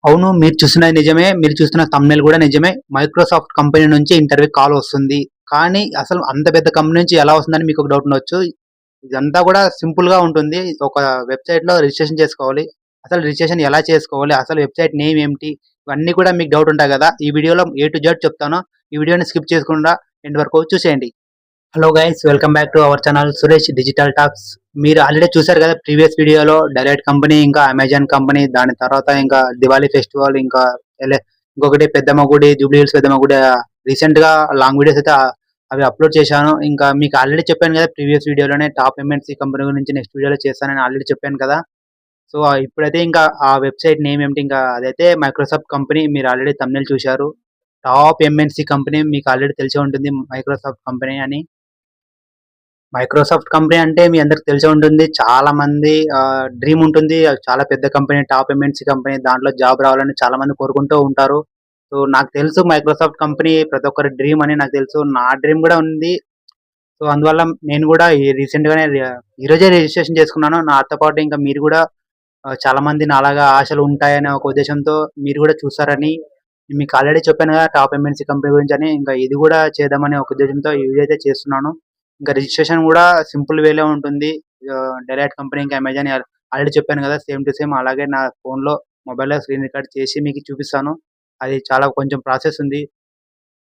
అవును. మీరు చూస్తున్నది నిజమే. మీరు చూస్తున్న థంబ్‌నెయిల్ గూడా నిజమే. మైక్రోసాఫ్ట్ కంపెనీ నుంచి ఇంటర్వ్యూ కాల్ వస్తుంది. కానీ అసలు అంత పెద్ద కంపెనీ నుంచి ఎలా వస్తుందని మీకొక డౌట్ ఉండొచ్చు. ఇదంతా గూడా సింపుల్‌గా ఉంటుంది. ఒక వెబ్‌సైట్‌లో రిజిస్ట్రేషన్ చేసుకోవాలి. అసలు రిజిస్ట్రేషన్ ఎలా చేసుకోవాలి? అసలు వెబ్‌సైట్ నేమ్ ఏమిటి? ఇవన్నీ కూడా మీకు డౌట్ ఉంటాయి గదా! ఈ వీడియోలో ఏ టు జెడ్ చెప్తాను. ఈ వీడియోని స్కిప్ చేయకుండా ఎండ్ వరకు చూసేయండి. Hello guys, welcome back to our channel Suresh digital talks. మీరు ఆల్రెడీ చూసారు కదా ప్రీవియస్ వీడియోలో డెలైట్ కంపెనీ, ఇంకా అమెజాన్ కంపెనీ, దాని తర్వాత ఇంకా దివాళీ ఫెస్టివల్, ఇంకా ఇంకొకటి పెద్దమ్మ గుడి, జూబ్లీ హిల్స్ పెద్దమ్మ గుడి. రీసెంట్ గా లాంగ్ వీడియోస్ అయితే అవి అప్లోడ్ చేశాను. ఇంకా మీకు ఆల్రెడీ చెప్పాను కదా ప్రీవియస్ వీడియోలోనే టాప్ ఎంఎన్సీ కంపెనీ గురించి నెక్స్ట్ వీడియోలో చేస్తానని ఆల్రెడీ చెప్పాను కదా. సో ఇప్పుడైతే ఇంకా ఆ వెబ్సైట్ నేమ్ ఏమిటి, ఇంకా అదైతే మైక్రోసాఫ్ట్ కంపెనీ. మీరు ఆల్రెడీ thumbnail చూశారు. టాప్ ఎంఎన్సీ కంపెనీ మీకు ఆల్రెడీ తెలిసే ఉంటుంది మైక్రోసాఫ్ట్ కంపెనీ అని. మైక్రోసాఫ్ట్ కంపెనీ అంటే మీ అందరికి తెలిసే ఉంటుంది. చాలా మంది డ్రీమ్ ఉంటుంది. అది చాలా పెద్ద కంపెనీ, టాప్ ఎంఎన్‌సీ కంపెనీ. దాంట్లో జాబ్ రావాలని చాలా మంది కోరుకుంటూ ఉంటారు. సో, నాకు తెలుసు మైక్రోసాఫ్ట్ కంపెనీ ప్రతి ఒక్కరి డ్రీమ్ అని నాకు తెలుసు. నా డ్రీమ్ గూడా ఉంది. సో, అందువల్ల నేను గూడా రీసెంట్‌గానే ఈరోజే రిజిస్ట్రేషన్ చేసుకున్నాను. నాతో పాటు ఇంకా మీరు గూడా చాలా మంది నాలాగా ఆశలు ఉంటాయనే ఒక ఉద్దేశంతో మీరు గూడా చూసారని మీకు ఆల్రెడీ చెప్పాను గదా! టాప్ ఎంఎన్‌సీ కంపెనీ గురించని. ఇంకా ఇది గూడా చేద్దామనే ఒక ఉద్దేశంతో ఈ వీడియో అయితే చేస్తున్నాను. ఇంకా రిజిస్ట్రేషన్ గూడా సింపుల్ వేలో ఉంటుంది. డెలైట్ కంపెనీ, ఇంకా అమెజాన్ ఆల్రెడీ చెప్పాను గదా! సేమ్ టు సేమ్ అలాగే నా ఫోన్‌లో, మొబైల్‌లో స్క్రీన్ రికార్డ్ చేసి మీకు చూపిస్తాను. అది చాలా కొంచెం ప్రాసెస్ ఉంది.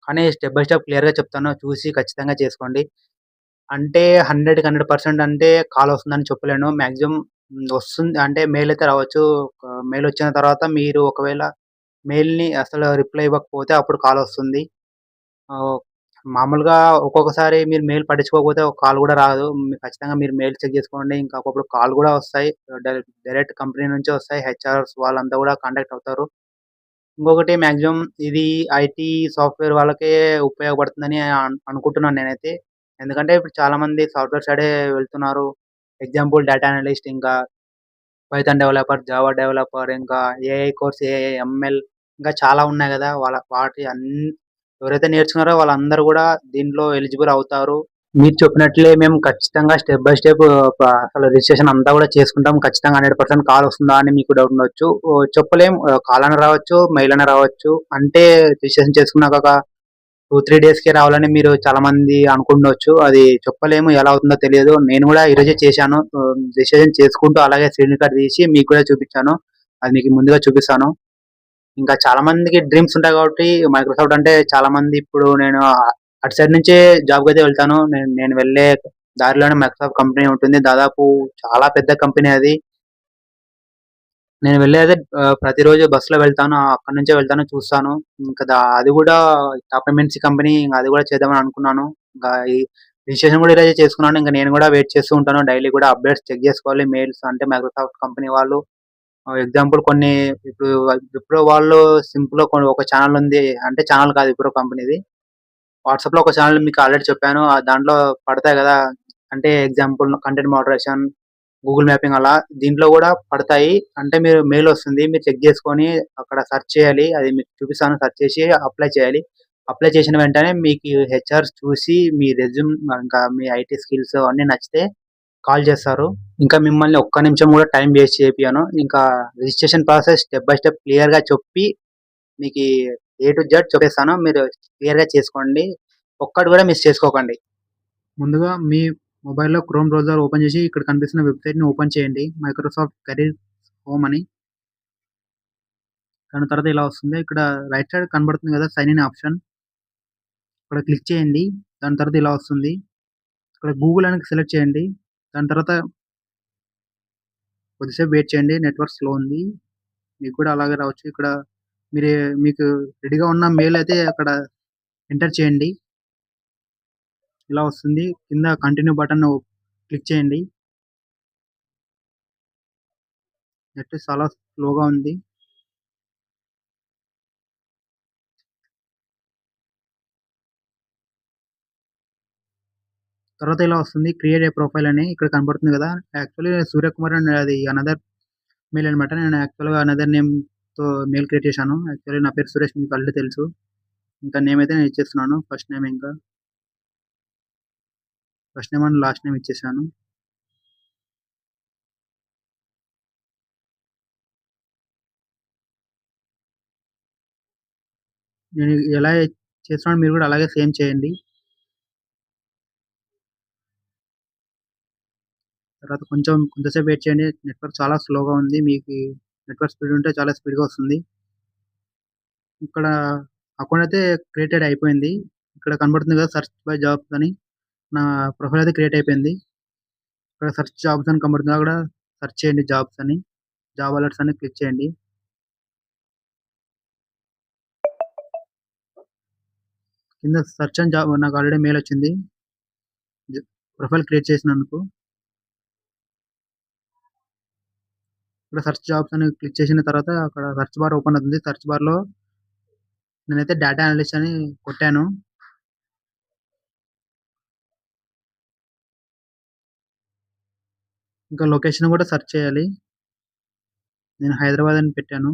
కానీ స్టెప్ బై స్టెప్ క్లియర్‌గా చెప్తాను. చూసి ఖచ్చితంగా చేసుకోండి. అంటే 100కి 100% అంటే కాల్ వస్తుందని చెప్పలేను. మాక్సిమం వస్తుంది అంటే మెయిల్ అయితే రావచ్చు. మెయిల్ వచ్చిన తర్వాత మీరు ఒకవేళ మెయిల్‌ని అసలు రిప్లై ఇవ్వకపోతే అప్పుడు కాల్ వస్తుంది. ఆహ్, మామూలుగా ఒక్కొక్కసారి మీరు మెయిల్ పట్టించుకోకపోతే ఒక కాల్ గూడా రాదు. ఖచ్చితంగా మీరు మెయిల్ చెక్ చేసుకోండి. ఇంకా అప్పుడప్పుడు కాల్ గూడా వస్తాయి. డైరెక్ట్ కంపెనీ నుంచే వస్తాయి. హెచ్ఆర్స్ వాళ్ళంతా గూడా కాంటాక్ట్ అవుతారు. ఇంకొకటి మాక్సిమం ఇది ఐటీ సాఫ్ట్‌వేర్ వాళ్ళకే ఉపయోగపడుతుందని అనుకుంటున్నాను నేనైతే. ఎందుకంటే ఇప్పుడు చాలామంది సాఫ్ట్‌వేర్ సైడే వెళ్తున్నారు. ఎగ్జాంపుల్ డేటా అనలిస్ట్, ఇంకా పైథాన్ డెవలపర్, జావా డెవలపర్, ఇంకా ఏఐ కోర్స్, ఏఐ, ఎంఎల్, ఇంకా చాలా ఉన్నాయి గదా! వాటి ఎవరైతే నేర్చుకున్నారో వాళ్ళందరూ గూడా దీంట్లో ఎలిజిబుల్ అవుతారు. మీరు చెప్పినట్లే మేము ఖచ్చితంగా స్టెప్ బై స్టెప్ అసలు రిజిస్ట్రేషన్ అంతా గూడా చేసుకుంటాం. ఖచ్చితంగా 100% కాల్ వస్తుందా అని మీకు డౌట్ ఉండొచ్చు. చెప్పలేం. కాల్ అన్నా రావచ్చు, మెయిల్ అన్నా రావచ్చు. అంటే రిజిస్ట్రేషన్ చేసుకున్నాక ఒక 2, 3 డేస్‌కే రావాలని మీరు చాలా మంది అనుకుండొచ్చు. అది చెప్పలేము, ఎలా అవుతుందో తెలియదు. నేను గూడా ఈరోజే చేశాను. రిజిస్ట్రేషన్ చేసుకుంటూ అలాగే స్క్రీన్ రికార్డ్ తీసి మీకు కూడా చూపించాను. అది మీకు ముందుగా చూపిస్తాను. ఇంకా చాలా మందికి డ్రీమ్స్ ఉంటాయి కాబట్టి మైక్రోసాఫ్ట్ అంటే చాలా మంది ఇప్పుడు నేను అటు సైడ్ నుంచే జాబ్‌కైతే వెళ్తాను. నేను వెళ్ళే దారిలోనే మైక్రోసాఫ్ట్ కంపెనీ ఉంటుంది. దాదాపు చాలా పెద్ద కంపెనీ అది. నేను వెళ్ళేదే ప్రతిరోజు బస్‌లో వెళ్తాను. అక్కడి నుంచే వెళ్తాను, చూస్తాను. ఇంకా అది గూడా టాప్ ఎంఎన్‌సీ కంపెనీ. ఇంక అది గూడా చేద్దామని అనుకున్నాను. ఇంకా ఈ రిజిస్ట్రేషన్ గూడా ఈరోజే చేసుకున్నాను. ఇంక నేను గూడా వెయిట్ చేస్తూ ఉంటాను. డైలీ గూడా అప్‌డేట్స్ చెక్ జేసుకోవాలి. మెయిల్స్ అంటే మైక్రోసాఫ్ట్ కంపెనీ వాళ్ళు ఎగ్జాంపుల్ కొన్ని ఇప్పుడు విప్రో వాళ్ళు సింప్‌లో ఒక ఛానెల్ ఉంది. అంటే ఛానెల్ కాదు, విప్రో కంపెనీది. వాట్సాప్‌లో ఒక ఛానెల్ మీకు ఆల్రెడీ చెప్పాను. దాంట్లో పడతాయి గదా! అంటే example content moderation, Google mapping అలా దీంట్లో గూడా పడతాయి. అంటే మీరు మెయిల్ వస్తుంది. మీరు చెక్ జేసుకొని అక్కడ సెర్చ్ చేయాలి. అది మీకు చూపిస్తాను. సెర్చ్ చేసి అప్లై చేయాలి. అప్లై చేసిన వెంటనే మీకు హెచ్ఆర్స్ చూసి మీ రెజ్యూమ్, ఇంకా మీ ఐటీ స్కిల్స్ అన్నీ నచ్చితే కాల్ చేస్తారు. ఇంకా మిమ్మల్ని ఒక్క నిమిషం గూడా టైం వేస్ట్ చేపియను. ఇంకా registration process step by step క్లియర్‌గా చెప్పి మీకి ఏ టు జెడ్ చెప్పేస్తాను. మీరు క్లియర్‌గా చేసుకోండి. ఒక్కటి గూడా మిస్ చేసుకోకండి. ముందుగా మీ మొబైల్‌లో క్రోమ్ బ్రౌజర్ ఓపెన్ చేసి ఇక్కడ కనిపిస్తున్న వెబ్‌సైట్‌ని ఓపెన్ చేయండి. మైక్రోసాఫ్ట్ కెరీర్ హోమ్ అని. దాని తర్వాత ఇలా వస్తుంది. ఇక్కడ రైట్ సైడ్ కనబడుతుంది కదా! Sign in option. ఇక్కడ క్లిక్ చేయండి. దాని తర్వాత ఇలా వస్తుంది. ఇక్కడ గూగుల్ అని సెలెక్ట్ చేయండి. దాని తర్వాత కొద్దిసేపు వెయిట్ చేయండి. నెట్వర్క్ స్లో ఉంది. మీకు కూడా అలాగే రావచ్చు. ఇక్కడ మీరే మీకు రెడీగా ఉన్న మెయిల్ అయితే అక్కడ ఎంటర్ చేయండి. ఇలా వస్తుంది. కింద కంటిన్యూ బటన్ క్లిక్ చేయండి. నెట్ చాలా స్లోగా ఉంది. తర్వాత ఇలా వస్తుంది. క్రియేట్ ఏ ప్రొఫైల్ అని ఇక్కడ కనపడుతుంది కదా! యాక్చువల్లీ సూర్యకుమార్ అని అది అనదర్ మెయిల్ అనమాట. నేను యాక్చువల్‌గా అనదర్ నేమ్‌తో మెయిల్ క్రియేట్ చేశాను. యాక్చువల్లీ నా పేరు సురేష్, మీకు ఆల్రెడీ తెలుసు. ఇంకా నేమ్ అయితే నేను ఇచ్చేస్తున్నాను. ఫస్ట్ నేమ్, ఇంకా first name and last name ఇచ్చేసాను. నేను ఎలా చేస్తున్నానో మీరు కూడా అలాగే సేమ్ చేయండి. తర్వాత కొంచెంసేపు వెయిట్ చేయండి. నెట్వర్క్ చాలా స్లోగా ఉంది. మీకు నెట్వర్క్ స్పీడ్ ఉంటే చాలా స్పీడ్‌గా వస్తుంది. ఇక్కడ అకౌంట్ అయితే క్రియేటెడ్ అయిపోయింది. ఇక్కడ కనబడుతుంది కదా! సెర్చ్ బై జాబ్స్ అని. నా ప్రొఫైల్ అయితే క్రియేట్ అయిపోయింది. ఇక్కడ సెర్చ్ జాబ్స్ అని కనబడుతుంది. అక్కడ సెర్చ్ చేయండి జాబ్స్ అని. జాబ్ అలర్ట్స్ అని క్లిక్ చేయండి. కింద సెర్చ్ అండ్ జాబ్ నాకు ఆల్రెడీ మెయిల్ వచ్చింది. జ ప్రొఫైల్ క్రియేట్ చేసినందుకు. ఇక్కడ సెర్చ్ జాబ్స్ అని క్లిక్ చేసిన తర్వాత అక్కడ సెర్చ్ బార్ ఓపెన్ అవుతుంది. సెర్చ్ బార్‌లో నేనైతే డేటా అనలిస్ట్ అని కొట్టాను. ఇంకా లొకేషన్ కూడా సెర్చ్ చేయాలి. నేను హైదరాబాద్ అని పెట్టాను.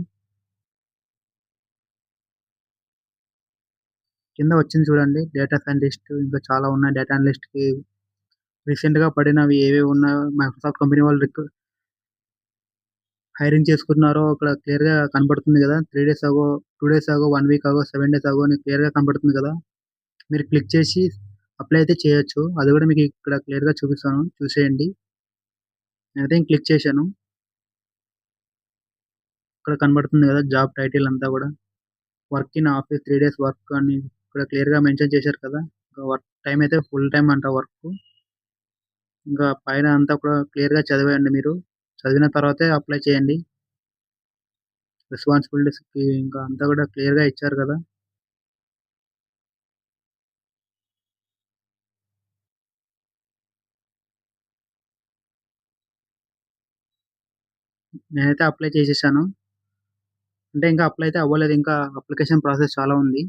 కింద వచ్చింది చూడండి. డేటా సైంటిస్ట్ ఇంకా చాలా ఉన్నాయి. డేటా అనలిస్ట్‌కి రీసెంట్‌గా పడినవి ఏవేవి ఉన్నాయో మైక్రోసాఫ్ట్ కంపెనీ వాళ్ళు హైరింగ్ చేసుకున్నారో అక్కడ క్లియర్‌గా కనపడుతుంది గదా! 3 డేస్ అగో, 2 డేస్ అగో, 1 వీక్ అగో, 7 డేస్ అగో అని క్లియర్‌గా కనపడుతుంది గదా! మీరు క్లిక్ చేసి అప్లై అయితే చేయొచ్చు. అది గూడా మీకు ఇక్కడ క్లియర్‌గా చూపిస్తాను. చూసేయండి. నేనైతే క్లిక్ చేశాను. ఇక్కడ కనబడుతుంది గదా! జాబ్ టైటిల్ అంతా గూడా. Work in office 3 days work అని ఇక్కడ క్లియర్‌గా మెన్షన్ చేశారు కదా! వర్క్ టైమ్ అయితే ఫుల్ టైమ్ అంట వర్కు. ఇంకా పైన అంతా కూడా క్లియర్‌గా చదివేయండి మీరు. చదివిన తర్వాతే అప్లై చేయండి. రెస్పాన్సిబిలిటీస్‌కి ఇంకా అంతా గూడా క్లియర్‌గా ఇచ్చారు గదా! నేనైతే అప్లై చేసేసాను. అంటే ఇంకా అప్లై అయితే అవ్వలేదు. ఇంకా అప్లికేషన్ ప్రాసెస్ చాలా ఉంది.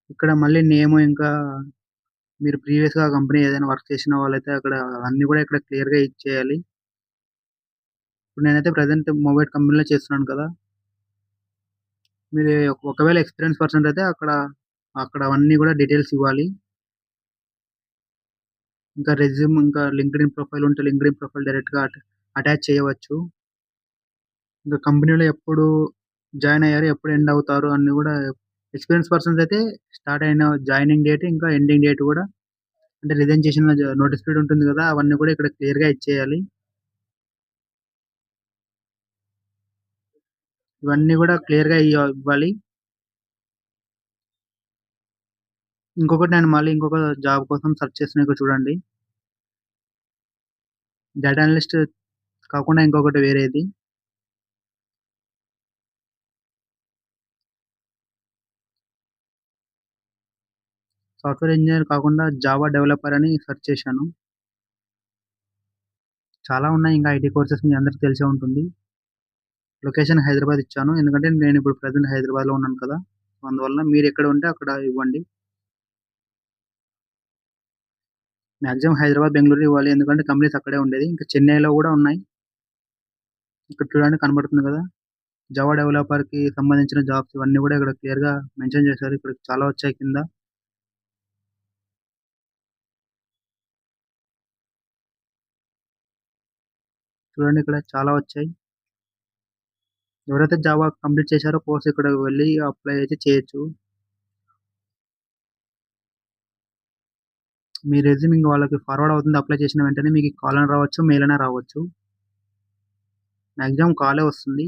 ఇక్కడ మళ్ళీ నేము ఇంకా మీరు ప్రీవియస్‌గా కంపెనీ ఏదైనా వర్క్ చేసిన వాళ్ళైతే అక్కడ అన్నీ గూడా ఇక్కడ క్లియర్‌గా ఇచ్చేయాలి. ఇప్పుడు నేనైతే ప్రెజెంట్ మొబైల్ కంపెనీలో చేస్తున్నాను కదా! మీరు ఒకవేళ ఎక్స్‌పీరియన్స్ పర్సన్ అయితే అక్కడ అవన్నీ గూడా డీటెయిల్స్ ఇవ్వాలి. ఇంకా రెజ్యూమ్ ఇంకా లింక్డ్ఇన్ ప్రొఫైల్ ఉంటే లింక్డ్ఇన్ ప్రొఫైల్ డైరెక్ట్‌గా అటాచ్ చేయవచ్చు. ఇంకా కంపెనీలో ఎప్పుడు జాయిన్ అయ్యారు, ఎప్పుడు ఎండ్ అవుతారు అన్నీ గూడా ఎక్స్‌పీరియన్స్ పర్సన్స్ అయితే స్టార్ట్ అయిన జాయినింగ్ డేట్ ఇంకా ఎండింగ్ డేట్ గూడా అంటే రిజైన్ చేసిన నోటీస్ పీరియడ్ ఉంటుంది గదా! అవన్నీ కూడా ఇక్కడ క్లియర్‌గా ఇచ్చేయాలి. ఇవన్నీ గూడా క్లియర్‌గా ఇవ్వాలి. ఇంకొకటి నేను మళ్ళీ ఇంకొక జాబ్ కోసం సెర్చ్ చేస్తున్నా ఇక్కడ చూడండి. డేటా అనలిస్ట్ కాకుండా ఇంకొకటి వేరేది. సాఫ్ట్‌వేర్ ఇంజినీర్ కాకుండా జావా డెవలపర్ అని సెర్చ్ చేశాను. చాలా ఉన్నాయి ఇంకా ఐటీ కోర్సెస్ మీ అందరికి తెలిసే ఉంటుంది. లొకేషన్ హైదరాబాద్ ఇచ్చాను. ఎందుకంటే నేనిప్పుడు ప్రెజెంట్ హైదరాబాద్‌లో ఉన్నాను కదా! సో, అందువలన మీరెక్కడ ఉంటే అక్కడ ఇవ్వండి. మాక్సిమం హైదరాబాద్, బెంగుళూరు ఇవ్వాలి. ఎందుకంటే కంపెనీస్ అక్కడే ఉండేది. ఇంకా చెన్నైలో గూడా ఉన్నాయి. ఇక్కడ చూడండి కనబడుతుంది గదా! జావా డెవలపర్‌కి సంబంధించిన జాబ్స్ ఇవన్నీ గూడా ఇక్కడ క్లియర్‌గా మెన్షన్ చేశారు. ఇక్కడ చాలా వచ్చాయి కింద. చూడండి ఇక్కడ చాలా వచ్చాయి. ఎవరైతే జావా కంప్లీట్ చేశారో కోర్స్ ఇక్కడికి వెళ్లి అప్లై అయితే చేయొచ్చు. మీ రెజ్యూమ్ ఇంక వాళ్ళకి ఫార్వర్డ్ అవుతుంది. అప్లై చేసిన వెంటనే మీకు కాల్ అని రావచ్చు, మెయిల్ అయినా రావచ్చు. మాక్సిమం కాలే వస్తుంది.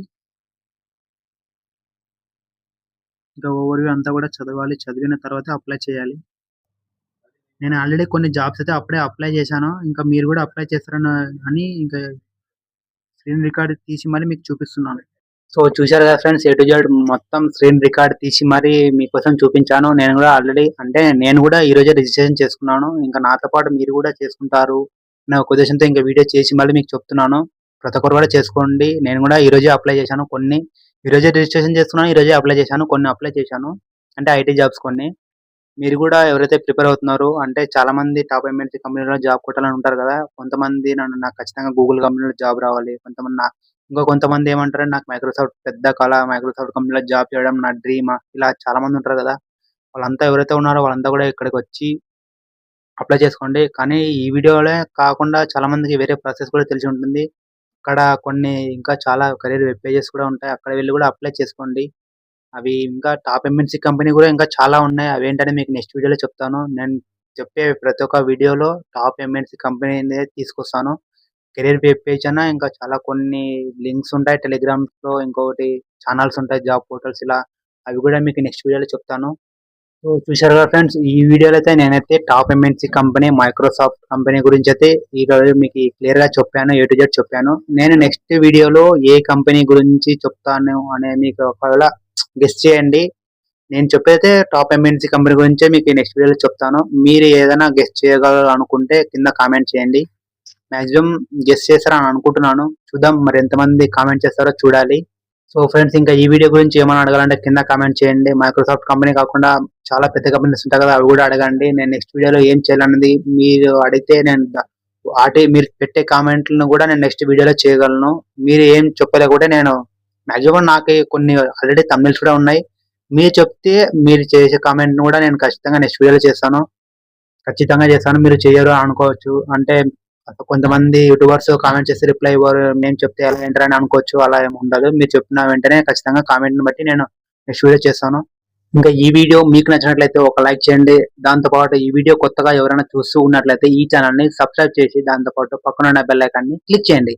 ఇంకా ఓవర్‌వ్యూ అంతా కూడా చదవాలి. చదివిన తర్వాతే అప్లై చేయాలి. నేను ఆల్రెడీ కొన్ని జాబ్స్ అయితే అప్పుడే అప్లై చేశాను. ఇంకా మీరు కూడా అప్లై చేస్తారని ఇంకా స్క్రీన్ రికార్డ్ తీసి మళ్ళీ మీకు చూపిస్తున్నాను. సో, చూసారు కదా ఫ్రెండ్స్, ఏ టు జెడ్ మొత్తం స్క్రీన్ రికార్డ్ తీసి మరీ మీకోసం చూపించాను. నేను గూడా ఆల్రెడీ అంటే నేను గూడా ఈరోజే రిజిస్ట్రేషన్ చేసుకున్నాను. ఇంకా నాతో పాటు మీరు గూడా చేసుకుంటారు అనే ఒక ఉద్దేశంతో ఇంక వీడియో చేసి మళ్ళీ మీకు చెప్తున్నాను. ప్రతి ఒక్కరు గూడా చేసుకోండి. నేను గూడా ఈరోజే అప్లై చేశాను. కొన్ని ఈరోజే రిజిస్ట్రేషన్ చేసుకున్నాను. ఈరోజే అప్లై చేశాను. కొన్ని అప్లై చేశాను. అంటే ఐటీ జాబ్స్ కొన్ని. మీరు గూడా ఎవరైతే ప్రిపేర్ అవుతున్నారో అంటే చాలామంది టాప్ ఎంఎన్‌సీ కంపెనీలో జాబ్ కొట్టాలని ఉంటారు గదా! కొంతమంది నాకు ఖచ్చితంగా గూగుల్ కంపెనీలో జాబ్ రావాలి. ఇంకా కొంతమంది ఏమంటారంటే నాకు మైక్రోసాఫ్ట్ పెద్ద కల. మైక్రోసాఫ్ట్ కంపెనీలో జాబ్ చేయడం నా డ్రీమ్. ఇలా చాలామంది ఉంటారు గదా! వాళ్ళంతా ఎవరైతే ఉన్నారో వాళ్ళంతా గూడా ఇక్కడికొచ్చి అప్లై చేసుకోండి. కానీ ఈ వీడియోలే కాకుండా చాలా మందికి వేరే ప్రాసెస్ కూడా తెలిసి ఉంటుంది. అక్కడ కొన్ని ఇంకా చాలా కెరీర్ వెబ్ పేజెస్ కూడా ఉంటాయి. అక్కడ వెళ్లి కూడా అప్లై చేసుకోండి. అవి ఇంకా టాప్ ఎంఎన్‌సి కంపెనీ గూడా ఇంకా చాలా ఉన్నాయి. అవేంటని మీకు నెక్స్ట్ వీడియోలో చెప్తాను. నేను చెప్పే ప్రతి ఒక్క వీడియోలో టాప్ ఎంఎన్‌సి కంపెనీనే తీసుకొస్తాను. కెరియర్ వెబ్ పేజ్ అన్నా ఇంకా చాలా కొన్ని లింక్స్ ఉంటాయి. టెలిగ్రామ్స్‌లో ఇంకొకటి ఛానెల్స్ ఉంటాయి. జాబ్ పోర్టల్స్ ఇలా అవి గూడా మీకు నెక్స్ట్ వీడియోలో చెప్తాను. సో, చూసారు కదా ఫ్రెండ్స్. ఈ వీడియోలో అయితే నేనైతే top MNC company Microsoft company గురించైతే ఈరోజు మీకు క్లియర్‌గా చెప్పాను. ఏ టు జెడ్ చెప్పాను. నేను నెక్స్ట్ వీడియోలో ఏ కంపెనీ గురించి చెప్తాను అని మీకు ఒకవేళ గెస్ చేయండి. నేను చెప్పేదైతే టాప్ ఎంఎన్‌సి కంపెనీ గురించే మీకు నెక్స్ట్ వీడియోలో చెప్తాను. మీరు ఏదైనా గెస్ చేయగలరు అనుకుంటే కింద కామెంట్ చేయండి. మాక్సిమం గెస్ చేస్తారని అనుకుంటున్నాను. చూద్దాం మరి ఎంతమంది కామెంట్ చేస్తారో చూడాలి. సో ఫ్రెండ్స్, ఇంకా ఈ వీడియో గురించి ఏమైనా అడగాలంటే కింద కామెంట్ చేయండి. మైక్రోసాఫ్ట్ కంపెనీ కాకుండా చాలా పెద్ద కంపెనీస్ ఉంటాయి కదా, అవి కూడా అడగండి. నేను నెక్స్ట్ వీడియోలో ఏం చేయాలన్నది మీరు అడిగితే నేను వాటి మీరు పెట్టే కామెంట్లను కూడా నేను నెక్స్ట్ వీడియోలో చేయగలను. మీరు ఏం చెప్పలేకపోతే నేను మాక్సిమం నాకు కొన్ని ఆల్రెడీ థంబ్నెయిల్స్ కూడా ఉన్నాయి. మీరు చెప్తే మీరు చేసే కామెంట్‌ని కూడా నేను ఖచ్చితంగా నెక్స్ట్ వీడియోలో చేస్తాను. ఖచ్చితంగా చేస్తాను. మీరు చెయ్యరు అనుకోవచ్చు. అంటే కొంతమంది యూట్యూబర్స్ కామెంట్ చేసి రిప్లై ఇవ్వరు. మేము చెప్తే ఎలా ఏంట్రా అని అనుకోవచ్చు. అలా ఏమి ఉండదు. మీరు చెప్పిన వెంటనే ఖచ్చితంగా కామెంట్‌ని బట్టి నేను నెక్స్ట్ వీడియో చేస్తాను. ఇంకా ఈ వీడియో మీకు నచ్చినట్లయితే ఒక లైక్ చేయండి. దాంతో పాటు ఈ వీడియో కొత్తగా ఎవరైనా చూస్తూ ఉన్నట్లయితే ఈ ఛానెల్‌ని సబ్స్క్రైబ్ చేసి దాంతో పాటు పక్కనున్న బెల్ ఐకాన్‌ని క్లిక్ చేయండి.